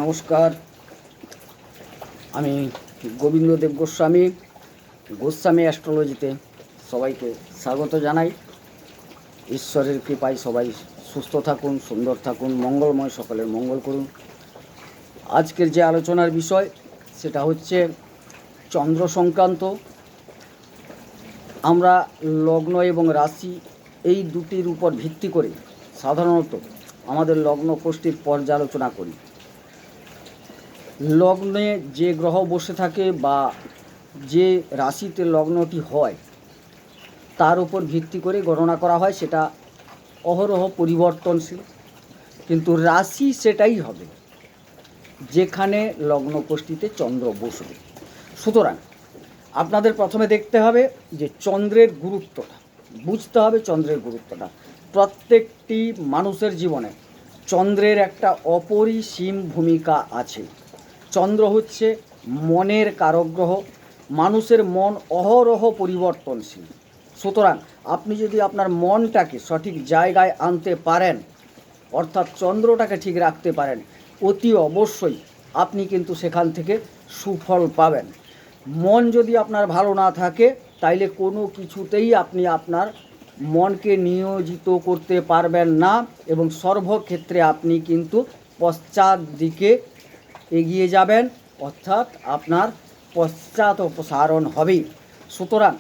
নমস্কার, আমি গোবিন্দদেব গোস্বামী অ্যাস্ট্রোলজিতে সবাইকে স্বাগত জানাই। ঈশ্বরের কৃপায় সবাই সুস্থ থাকুন, সুন্দর থাকুন, মঙ্গলময়, সকলের মঙ্গল করুন। আজকের যে আলোচনার বিষয় সেটা হচ্ছে চন্দ্র সংক্রান্ত। আমরা লগ্ন এবং রাশি এই দুটির উপর ভিত্তি করে সাধারণত আমাদের লগ্ন কোষ্ঠীর পর্যালোচনা করি। লগ্নে যে গ্রহ বসে থাকে বা যে রাশিতে লগ্নটি হয় তার উপর ভিত্তি করে গণনা করা হয়, সেটা অহরহ পরিবর্তনশীল, কিন্তু রাশি সেটাই হবে যেখানে লগ্ন কোষ্ঠীতে চন্দ্র বসবে। সুতরাং আপনাদের প্রথমে দেখতে হবে যে চন্দ্রের গুরুত্বটা, বুঝতে হবে চন্দ্রের গুরুত্বটা। প্রত্যেকটি মানুষের জীবনে চন্দ্রের একটা অপরিসীম ভূমিকা আছে। চন্দ্র হচ্ছে মনের কারক গ্রহ। মানুষের মন অহরহ পরিবর্তনশীল। সুতরাং আপনি যদি আপনার মনটাকে সঠিক জায়গায় আনতে পারেন, অর্থাৎ চন্দ্রটাকে ঠিক রাখতে পারেন, অতি অবশ্যই আপনি কিন্তু সেখান থেকে সুফল পাবেন। মন যদি আপনার ভালো না থাকে তাইলে কোনো কিছুতেই আপনি আপনার মনকে নিয়োজিত করতে পারবেন না এবং সর্বক্ষেত্রে আপনি কিন্তু পশ্চাৎ দিকে এগিয়ে যাবেন, অর্থাৎ আপনার পশ্চাৎ অপসারণ হবে। সুতরাং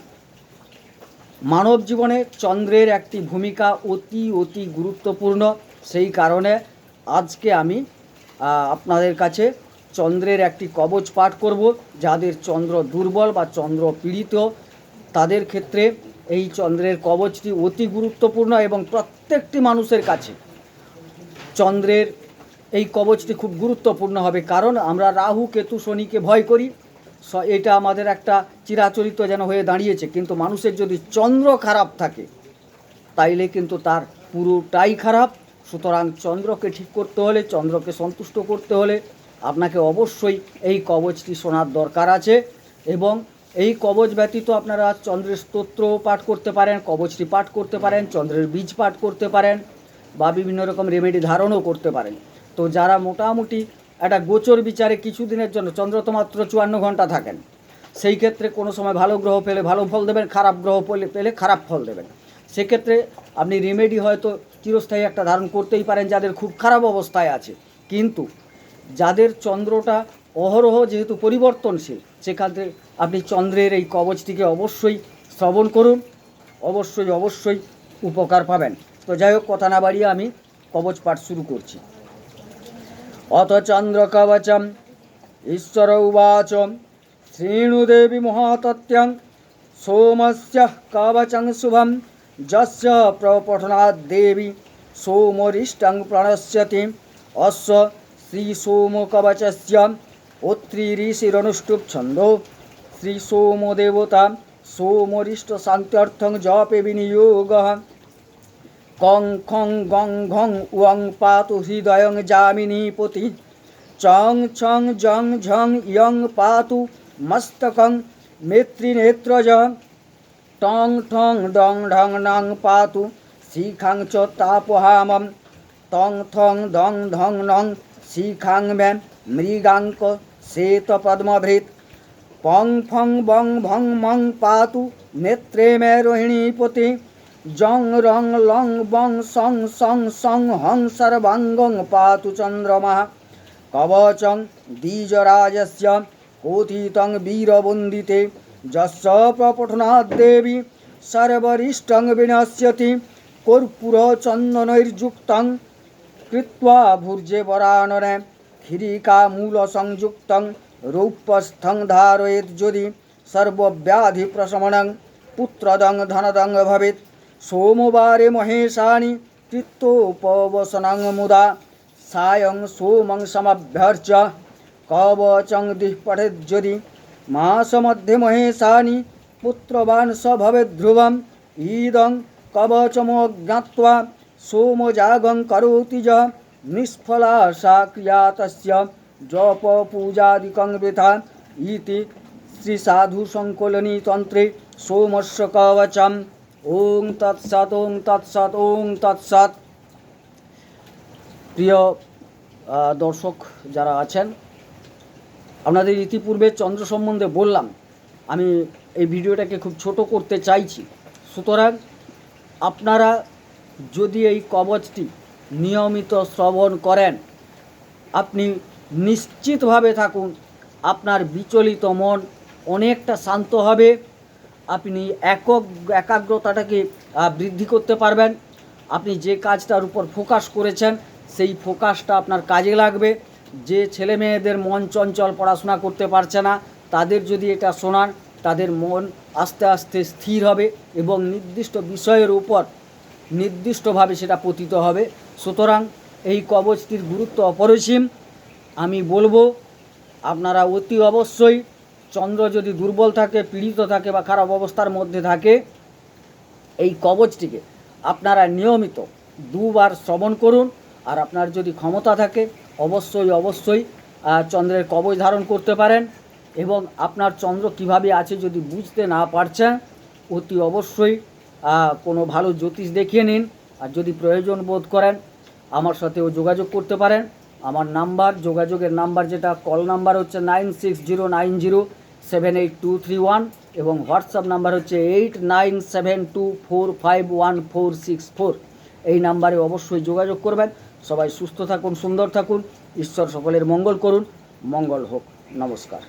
মানব জীবনে চন্দ্রের একটি ভূমিকা অতি গুরুত্বপূর্ণ। সেই কারণে আজকে আমি আপনাদের কাছে চন্দ্রের একটি কবচ পাঠ করব। যাদের চন্দ্র দুর্বল বা চন্দ্র পীড়িত তাদের ক্ষেত্রে এই চন্দ্রের কবচটি অতি গুরুত্বপূর্ণ এবং প্রত্যেকটি মানুষের কাছে চন্দ্রের এই কবচটি খুব গুরুত্বপূর্ণ হবে। কারণ আমরা রাহু, কেতু, শনিকে ভয় করি, এটা আমাদের একটা চিরাচরিত যেন হয়ে দাঁড়িয়েছে। কিন্তু মানুষের যদি চন্দ্র খারাপ থাকে তাইলে কিন্তু তার পুরোটাই খারাপ। সুতরাং চন্দ্রকে ঠিক করতে হলে, চন্দ্রকে সন্তুষ্ট করতে হলে আপনাকে অবশ্যই এই কবচটি শোনার দরকার আছে। এবং এই কবচ ব্যতীত আপনারা চন্দ্রের স্তোত্র পাঠ করতে পারেন, কবচটি পাঠ করতে পারেন, চন্দ্রের বীজ পাঠ করতে পারেন বা বিভিন্ন রকম রেমেডি ধারণও করতে পারেন। তো যারা মোটামুটি একটা গোচর বিচারে কিছুদিনের জন্য, চন্দ্র তো মাত্র 54 ঘন্টা থাকেন, সেই ক্ষেত্রে কোনো সময় ভালো গ্রহ পেলে ভালো ফল দেবেন, খারাপ গ্রহ পেলে খারাপ ফল দেবেন। সেক্ষেত্রে আপনি রেমেডি হয়তো চিরস্থায়ী একটা ধারণ করতেই পারেন যাদের খুব খারাপ অবস্থায় আছে। কিন্তু যাদের চন্দ্রটা অহরহ যেহেতু পরিবর্তনশীল, সেক্ষেত্রে আপনি চন্দ্রের এই কবচটিকে অবশ্যই শ্রবণ করুন, অবশ্যই উপকার পাবেন। তো যাই হোক, কথা না বাড়িয়ে আমি কবচ পাঠ শুরু করছি। অথ চন্দ্র কবচম ঈশ্বর উবাচ শ্রীণুদেবী মহাতত্যং সোমস্য কবচং শুভম যস্য প্রপঠনাদ্দেবী সোমরিষ্টং প্রণশ্যতি অস্য শ্রীসোমকবচস্য অত্রিঋষিরনুষ্ঠুপ ছন্দো শ্রীসোমদেবতা সোমরিষ্টশান্ত্যর্থং জপে বিনিয়োগঃ কং খং গং ঘং উয়ং পাতু হৃদয়ং যামিনীপতি চং ছং জং ঝং ইয়ং পাতু মস্তকং মেত্রিনেত্রজ টং ঠং ডং ঢং নং পাতু শিখাং চ তাপহামম টং থং দং ধং নং শিখাং ম্যাম মৃগাঙ্ক শ্বেত পদ্মভৃত পং ফং বং ভং মং পাতু নেত্রে মে রোহিণীপতি জং রং লং বং সং সং সং হং সর্বাঙ্গং পাতু চন্দ্রমা কবচং দ্বিজরাজস্য কোথিতং বীরবন্দিতে যস্য প্রপঠনাদ্দেবী সর্বরিষ্টং বিনশ্যতি কর্পূর চন্দনৈর্যুক্তং কৃত্বা ভুর্জে বরাননে ক্ষিরিকা মূল সংযুক্তং রৌপ্যস্থং ধারয়েৎ যদি সর্বব্যাধি প্রশমনং পুত্রদং ধনদং ভবেৎ সোমবারে মহেশানি কৃত্তোপবসনং মুদা সায়ং সোমং সমভ্যর্চ্য কবচং দিঃ পঠেৎ যদি মাসমধ্যে মহেশানি পুত্রবান স ভবেৎ ধ্রুবম ইদং কবচমজ্ঞাত্বা সোমযাগং করোতি য নিষ্ফলা সা ক্রিয়া তস্য জপ পূজাদিকং বৃথা ইতি শ্রী সাধু সংকলনী তন্ত্রে সোমস্য কবচম। ওং তৎসৎ, ওং তৎসৎ, ওং তৎসৎ। প্রিয় দর্শক যারা আছেন, আপনাদের ইতিপূর্বে চন্দ্র সম্বন্ধে বললাম, আমি এই ভিডিওটাকে খুব ছোট করতে চাইছি। সুতরাং আপনারা যদি এই কবচটি নিয়মিত শ্রবণ করেন, আপনি নিশ্চিতভাবে থাকুন আপনার বিচলিত মন অনেকটা শান্ত হবে, আপনি একাগ্রতাটাকে বৃদ্ধি করতে পারবেন, আপনি যে কাজটার উপর ফোকাস করেছেন সেই ফোকাসটা আপনার কাজে লাগবে। যে ছেলে মেয়েদের মন চঞ্চল, পড়াশোনা করতে পারছে না, তাদের যদি এটা শোনান, তাদের মন আস্তে আস্তে স্থির হবে এবং নির্দিষ্ট বিষয়ের উপর নির্দিষ্টভাবে সেটা পতিত হবে। সুতরাং এই কবচটির গুরুত্ব অপরিসীম। আমি বলবো আপনারা অতি অবশ্যই, চন্দ্র যদি দুর্বল থাকে, পীড়িত থাকে বা খারাপ অবস্থার মধ্যে থাকে, এই কবচটিকে আপনারা নিয়মিত 2 বার শ্রবণ করুন। আর আপনার যদি ক্ষমতা থাকে অবশ্যই চন্দ্রের কবচ ধারণ করতে পারেন। এবং আপনার চন্দ্র কিভাবে আছে যদি বুঝতে না পারছেন, অতি অবশ্যই কোনো ভালো জ্যোতিষ দেখিয়ে নিন। আর যদি প্রয়োজন বোধ করেন আমার সাথেও যোগাযোগ করতে পারেন। আমার যোগাযোগের নাম্বার, যেটা কল নাম্বার হচ্ছে 9609078231 এবং হোয়াটসঅ্যাপ নাম্বার হচ্ছে 8972451464। এই নাম্বারে অবশ্যই যোগাযোগ করবেন। সবাই সুস্থ থাকুন, সুন্দর থাকুন, ঈশ্বর সকলের মঙ্গল করুন। মঙ্গল হোক। নমস্কার।